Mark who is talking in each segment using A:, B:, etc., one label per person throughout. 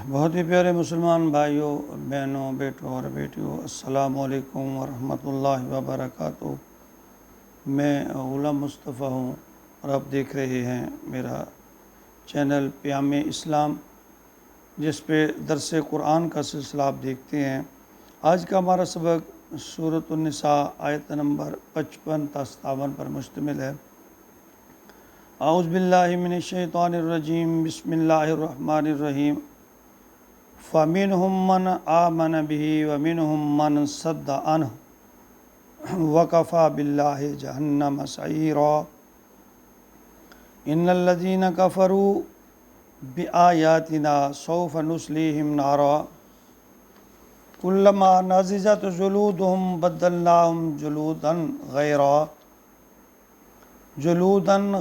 A: بہت ہی پیارے مسلمان بھائیوں، بہنوں، بیٹوں اور بیٹیوں، السلام علیکم ورحمۃ اللہ وبرکاتہ۔ میں غلام مصطفیٰ ہوں اور آپ دیکھ رہے ہیں میرا چینل پیام اسلام، جس پہ درس قرآن کا سلسلہ آپ دیکھتے ہیں۔ آج کا ہمارا سبق سورۃ النساء آیت نمبر 55 تا 57 پر مشتمل ہے۔ اعوذ باللہ من الشیطان الرجیم، بسم اللہ الرحمن الرحیم۔ فَمِنْهُمْ مَنْ آمَنَ بِهِ وَمِنْهُمْ مَنْ صَدَّ عَنْهُ وَكَفَى بِاللَّهِ جَهَنَّمَ سَعِيرًا۔ إِنَّ الَّذِينَ كَفَرُوا بِآيَاتِنَا سَوْفَ نُصْلِيهِمْ نَارًا كُلَّمَا نَضِجَتْ جُلُودُهُمْ بَدَّلْنَاهُمْ جُلُودًا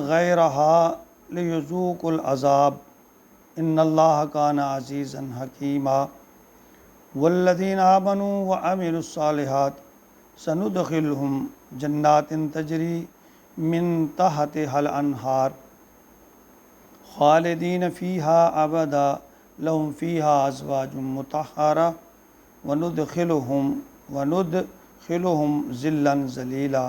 A: غَيْرَهَا لِيَذُوقُوا الْعَذَابَ ان اللہ کان عزیزا حکیما۔ والذین آمنوا وعملوا الصالحات سندخلهم جنات تجری من تحتها الانہار خالدین فیہا ابدا لهم فیہا ازواج مطہرہ وندخلهم ظلا ذلیلا۔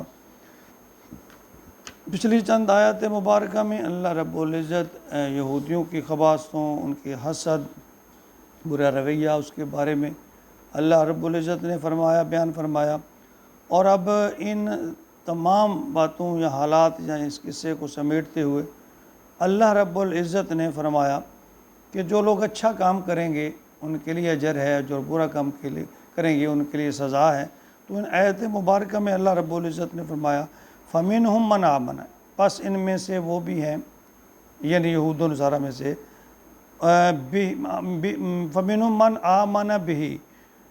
A: پچھلی چند آیات مبارکہ میں اللہ رب العزت یہودیوں کی خباثتوں، ان کے حسد، برا رویہ، اس کے بارے میں اللہ رب العزت نے بیان فرمایا، اور اب ان تمام باتوں یا حالات یا اس قصے کو سمیٹتے ہوئے اللہ رب العزت نے فرمایا کہ جو لوگ اچھا کام کریں گے ان کے لیے اجر ہے، جو برا کام کریں گے ان کے لیے سزا ہے۔ تو ان آیت مبارکہ میں اللہ رب العزت نے فرمایا فَمِنْهُمْ مَنْ آمَنَ، پس ان میں سے وہ بھی ہیں، یعنی یہود و نصارہ میں سے، فَمِنْهُمْ مَنْ آمَنَ بِهِ،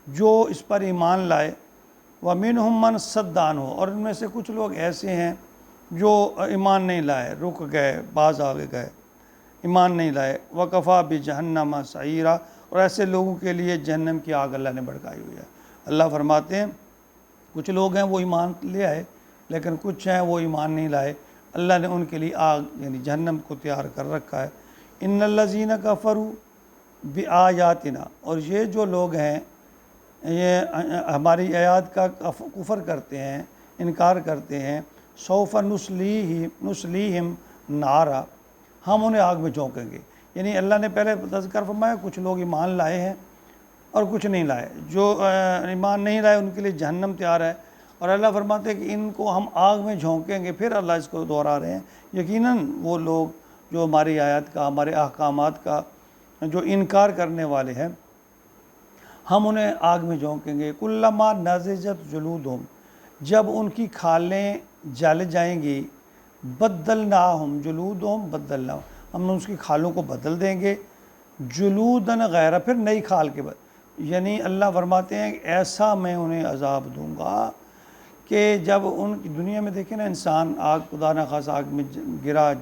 A: جو اس پر ایمان لائے، وَمِنْهُمْ مَنْ صَدَّ عَنْهُ، اور ان میں سے کچھ لوگ ایسے ہیں جو ایمان نہیں لائے، رک گئے، باز آگے گئے، ایمان نہیں لائے۔ وَكَفَى بِجَهَنَّمَ سَعِيرًا، اور ایسے لوگوں کے لیے جہنم کی آگ اللہ نے بھڑکائی ہوئی ہے۔ اللہ فرماتے ہیں کچھ لوگ ہیں وہ ایمان لے آئے، لیکن کچھ ہیں وہ ایمان نہیں لائے، اللہ نے ان کے لیے آگ یعنی جہنم کو تیار کر رکھا ہے۔ ان الذین کفروا بآیاتنا، اور یہ جو لوگ ہیں یہ ہماری آیات کا کفر کرتے ہیں، انکار کرتے ہیں، سوف نصلیہم نارا، ہم انہیں آگ میں جھونکیں گے۔ یعنی اللہ نے پہلے تذکر فرمایا کچھ لوگ ایمان لائے ہیں اور کچھ نہیں لائے، جو ایمان نہیں لائے ان کے لیے جہنم تیار ہے، اور اللہ فرماتے ہیں کہ ان کو ہم آگ میں جھونکیں گے۔ پھر اللہ اس کو دہرا رہے ہیں، یقیناً وہ لوگ جو ہماری آیات کا، ہمارے احکامات کا جو انکار کرنے والے ہیں، ہم انہیں آگ میں جھونکیں گے۔ کلما نضجت جلودہم، جب ان کی کھالیں جل جائیں گی، بدلناہم جلودہم بدلناہم، ہم اس کی کھالوں کو بدل دیں گے، جلودن غیرہ، پھر نئی کھال کے بعد، یعنی اللہ فرماتے ہیں کہ ایسا میں انہیں عذاب دوں گا کہ جب ان کی دنیا میں دیکھیں نا انسان آگ، خدا نخواستہ آگ میں گرا،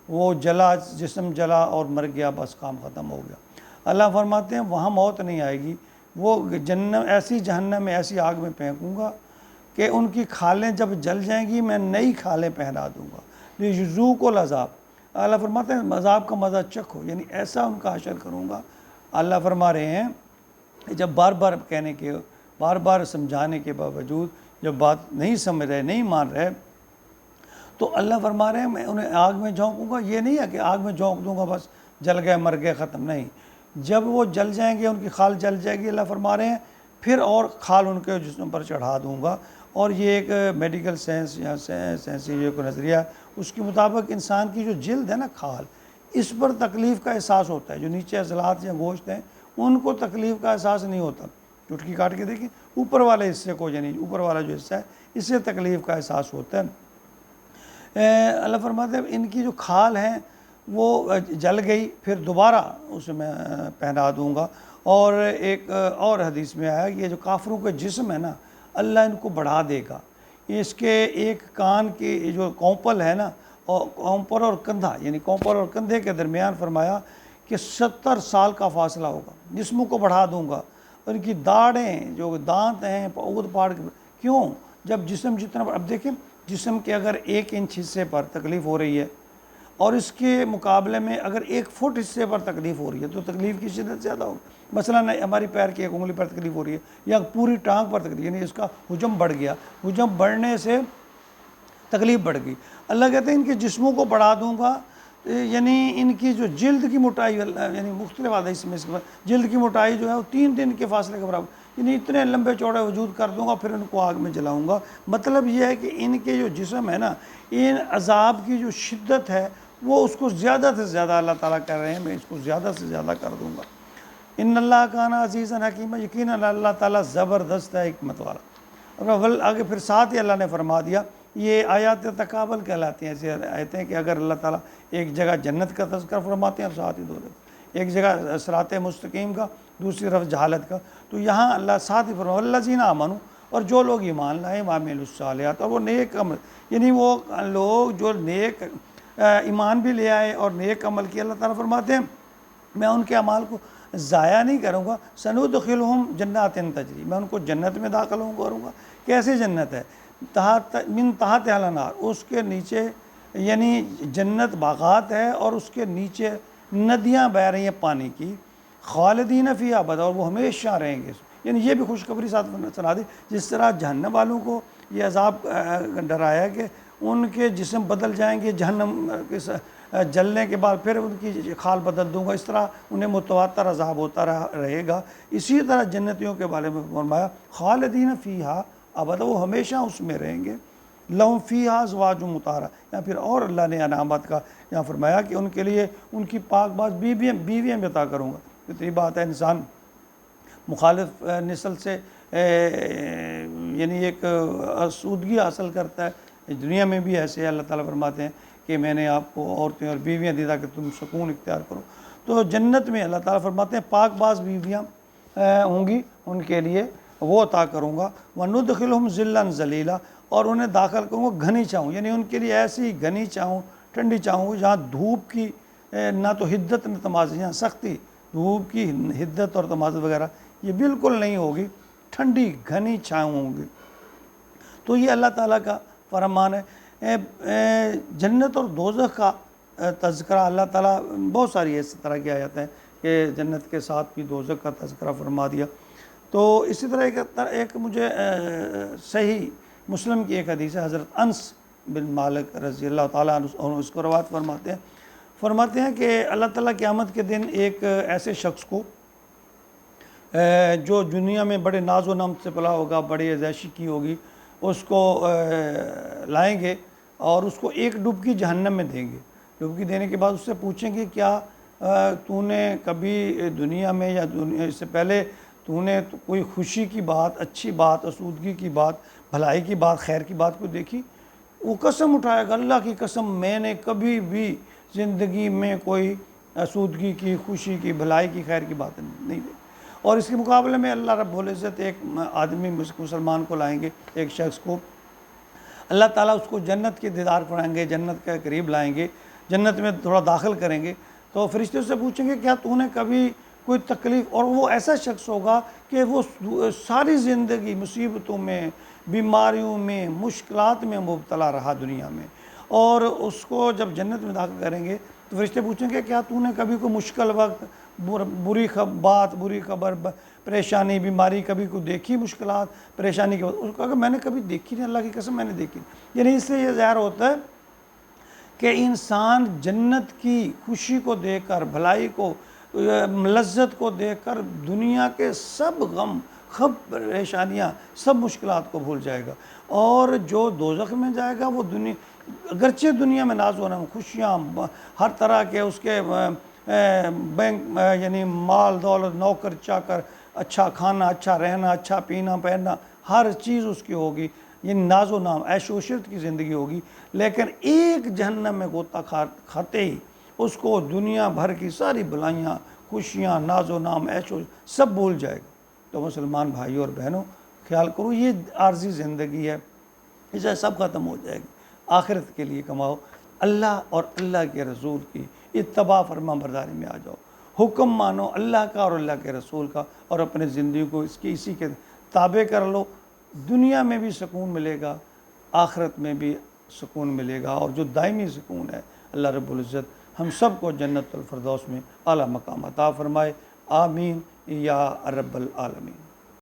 A: وہ جلا، جسم جلا اور مر گیا، بس کام ختم ہو گیا۔ اللہ فرماتے ہیں وہاں موت نہیں آئے گی، وہ ایسی جہنم میں، ایسی آگ میں پھینکوں گا کہ ان کی کھالیں جب جل جائیں گی میں نئی کھالیں پہنا دوں گا، لِيَذُوقُوا العذاب۔ اللہ فرماتے ہیں عذاب کا مزہ چکھو، یعنی ایسا ان کا حشر کروں گا۔ اللہ فرما رہے ہیں جب بار بار کہنے کے، بار بار سمجھانے کے باوجود جب بات نہیں سمجھ رہے، نہیں مان رہے، تو اللہ فرما رہے ہیں میں انہیں آگ میں جھونکوں گا۔ یہ نہیں ہے کہ آگ میں جھونک دوں گا بس جل گئے، مر گئے، ختم، نہیں، جب وہ جل جائیں گے، ان کی کھال جل جائے گی، اللہ فرما رہے ہیں پھر اور کھال ان کے جسم پر چڑھا دوں گا۔ اور یہ ایک میڈیکل سائنس یا سائنسی یہ کوئی نظریہ ہے، اس کے مطابق انسان کی جو جلد ہے نا، کھال، اس پر تکلیف کا احساس ہوتا ہے۔ جو نیچے عضلات یا گوشت ہیں ان کو تکلیف کا احساس نہیں ہوتا، چٹکی کاٹ کے دیکھیں اوپر والے حصے کو، یعنی اوپر والا جو حصہ ہے اس سے تکلیف کا احساس ہوتا ہے۔ اللہ فرماتے ہیں ان کی جو کھال ہیں وہ جل گئی، پھر دوبارہ اسے میں پہنا دوں گا۔ اور ایک اور حدیث میں آیا کہ یہ جو کافروں کے جسم ہے نا، اللہ ان کو بڑھا دے گا۔ اس کے ایک کان کی جو کونپل ہے نا، کونپل اور کندھا، یعنی کونپل اور کندھے کے درمیان فرمایا کہ 70 سال کا فاصلہ ہوگا، جسموں کو بڑھا دوں گا۔ اور ان کی داڑھیں، جو دانت ہیں اود پاڑ کے، کیوں؟ جب جسم جتنا، اب دیکھیں جسم کے اگر 1 انچ حصے پر تکلیف ہو رہی ہے اور اس کے مقابلے میں اگر 1 فٹ حصے پر تکلیف ہو رہی ہے تو تکلیف کی شدت زیادہ ہوگی. مثلا ہماری پیر کی 1 انگلی پر تکلیف ہو رہی ہے یا پوری ٹانگ پر تکلیف، یعنی اس کا حجم بڑھ گیا، حجم بڑھنے سے تکلیف بڑھ گئی. اللہ کہتے ہیں ان کے جسموں کو بڑھا دوں گا، یعنی ان کی جو جلد کی موٹائی، یعنی مختلف حدیث میں اس کے بعد جلد کی موٹائی جو ہے وہ 3 دن کے فاصلے کے برابر، یعنی اتنے لمبے چوڑے وجود کر دوں گا، پھر ان کو آگ میں جلاؤں گا. مطلب یہ ہے کہ ان کے جو جسم ہے نا، ان عذاب کی جو شدت ہے وہ اس کو زیادہ سے زیادہ اللہ تعالیٰ کہہ رہے ہیں میں اس کو زیادہ سے زیادہ کر دوں گا. ان اللہ کان عزیزا حکیما، یقیناً اللہ تعالیٰ زبردست ہے، حکمت والا. اور آگے پھر ساتھ ہی اللہ نے فرما دیا، یہ آیات تقابل کہلاتی ہیں. ایسے آیتیں ہیں کہ اگر اللہ تعالیٰ ایک جگہ جنت کا تذکر فرماتے ہیں اور ساتھ ہی ایک جگہ صراط مستقیم کا، دوسری طرف جہالت کا، تو یہاں اللہ ساتھ ہی فرمایا والذین آمنوا، اور جو لوگ ایمان لائے، وعملوا الصالحات، اور وہ نیک عمل، یعنی وہ لوگ جو نیک ایمان بھی لے آئے اور نیک عمل کیا، اللہ تعالیٰ فرماتے ہیں میں ان کے اعمال کو ضائع نہیں کروں گا. سندخلہم جنات تجری، میں ان کو جنت میں داخل کروں گا. کیسے جنت ہے؟ من تحت الانہار، اس کے نیچے، یعنی جنت باغات ہے اور اس کے نیچے ندیاں بہہ رہی ہیں پانی کی. خالدین فیہا ابدا، اور وہ ہمیشہ رہیں گے. یعنی یہ بھی خوشخبری ساتھ سنا دی. جس طرح جہنم والوں کو یہ عذاب ڈرایا کہ ان کے جسم بدل جائیں گے جہنم کے جلنے کے بعد، پھر ان کی کھال بدل دوں گا، اس طرح انہیں متواتر عذاب ہوتا رہے گا. اسی طرح جنتیوں کے بارے میں فرمایا خالدین فیہا ابدا، وہ ہمیشہ اس میں رہیں گے. لہم فیہا ازواج مطہرہ، یا پھر اور اللہ نے انعامات کا یہاں فرمایا کہ ان کے لیے ان کی پاک باز بیویاں بھی عطا کروں گا. اتنی بات ہے، انسان مخالف نسل سے یعنی ایک آسودگی حاصل کرتا ہے. دنیا میں بھی ایسے اللہ تعالیٰ فرماتے ہیں کہ میں نے آپ کو عورتیں اور بیویاں دی تاکہ تم سکون اختیار کرو. تو جنت میں اللہ تعالیٰ فرماتے ہیں پاک باز بیویاں ہوں گی ان کے لیے، وہ عطا کروں گا. وَنُدْخِلْهُمْ ظِلًّا ظَلِيلًا، اور انہیں داخل کروں گا گھنی چھاؤں، یعنی ان کے لیے ایسی گھنی چھاؤں، ٹھنڈی چھاؤں جہاں دھوپ کی نہ تو حدت نہ تمازج، یہاں سختی، دھوپ کی حدت اور تمازج وغیرہ یہ بالکل نہیں ہوگی، ٹھنڈی گھنی چھاؤں ہوں گی. تو یہ اللہ تعالیٰ کا فرمان ہے. جنت اور دوزخ کا تذکرہ اللہ تعالیٰ بہت ساری اس طرح کی آیات ہیں کہ جنت کے ساتھ بھی دوزخ کا تذکرہ فرما دیا. تو اسی طرح ایک مجھے صحیح مسلم کی ایک حدیث ہے، حضرت انس بن مالک رضی اللہ تعالیٰ عنہ اس کو روایت فرماتے ہیں کہ اللہ تعالیٰ قیامت کے دن ایک ایسے شخص کو جو دنیا میں بڑے ناز و نمت سے پلا ہوگا، بڑی عیاشی کی ہوگی، اس کو لائیں گے اور اس کو ایک ڈبکی جہنم میں دیں گے. ڈبکی دینے کے بعد اس سے پوچھیں گے کیا تو نے کبھی دنیا میں یا اس سے پہلے تو نے کوئی خوشی کی بات، اچھی بات، آسودگی کی بات، بھلائی کی بات، خیر کی بات کو دیکھی؟ وہ قسم اٹھائے گا اللہ کی قسم میں نے کبھی بھی زندگی میں کوئی آسودگی کی، خوشی کی، بھلائی کی، خیر کی بات نہیں دیکھی. اور اس کے مقابلے میں اللہ رب العزت ایک آدمی مسلمان کو لائیں گے، ایک شخص کو اللہ تعالیٰ اس کو جنت کے دیدار کرائیں گے، جنت کے قریب لائیں گے، جنت میں تھوڑا داخل کریں گے. تو فرشتے سے پوچھیں گے کیا تو نے کبھی کوئی تکلیف، اور وہ ایسا شخص ہوگا کہ وہ ساری زندگی مصیبتوں میں، بیماریوں میں، مشکلات میں مبتلا رہا دنیا میں، اور اس کو جب جنت میں داخل کریں گے تو فرشتے پوچھیں گے کیا تو نے کبھی کوئی مشکل وقت، بری بات، بری خبر، پریشانی، بیماری کبھی کوئی دیکھی، مشکلات پریشانی کے بعد؟ اس کو کہا کہ میں نے کبھی دیکھی نہیں، اللہ کی قسم میں نے دیکھی نہیں. یعنی اس سے یہ ظاہر ہوتا ہے کہ انسان جنت کی خوشی کو دیکھ کر، بھلائی کو، لذت کو دیکھ کر دنیا کے سب غم، سب پریشانیاں، سب مشکلات کو بھول جائے گا. اور جو دوزخ میں جائے گا وہ اگرچہ دنیا میں ناز و نعمت، خوشیاں، ہر طرح کے اس کے بینک یعنی مال دولت، نوکر چاکر، اچھا کھانا، اچھا رہنا، اچھا پینا پہننا، ہر چیز اس کی ہوگی، یہ ناز و نام، عیش و عشرت کی زندگی ہوگی. لیکن ایک جہنم میں غوطہ کھاتے ہی اس کو دنیا بھر کی ساری بھلائیاں، خوشیاں، ناز و نام، عیش و سب بھول جائے گا. تو مسلمان بھائیوں اور بہنوں خیال کرو، یہ عارضی زندگی ہے، اسے سب ختم ہو جائے گی. آخرت کے لیے کماؤ، اللہ اور اللہ کے رسول کی اتباع فرما برداری میں آ جاؤ، حکم مانو اللہ کا اور اللہ کے رسول کا، اور اپنے زندگی کو اسی کے تابع کر لو. دنیا میں بھی سکون ملے گا، آخرت میں بھی سکون ملے گا، اور جو دائمی سکون ہے اللہ رب العزت ہم سب کو جنت الفردوس میں اعلیٰ مقام عطا فرمائے، آمین یا رب العالمین۔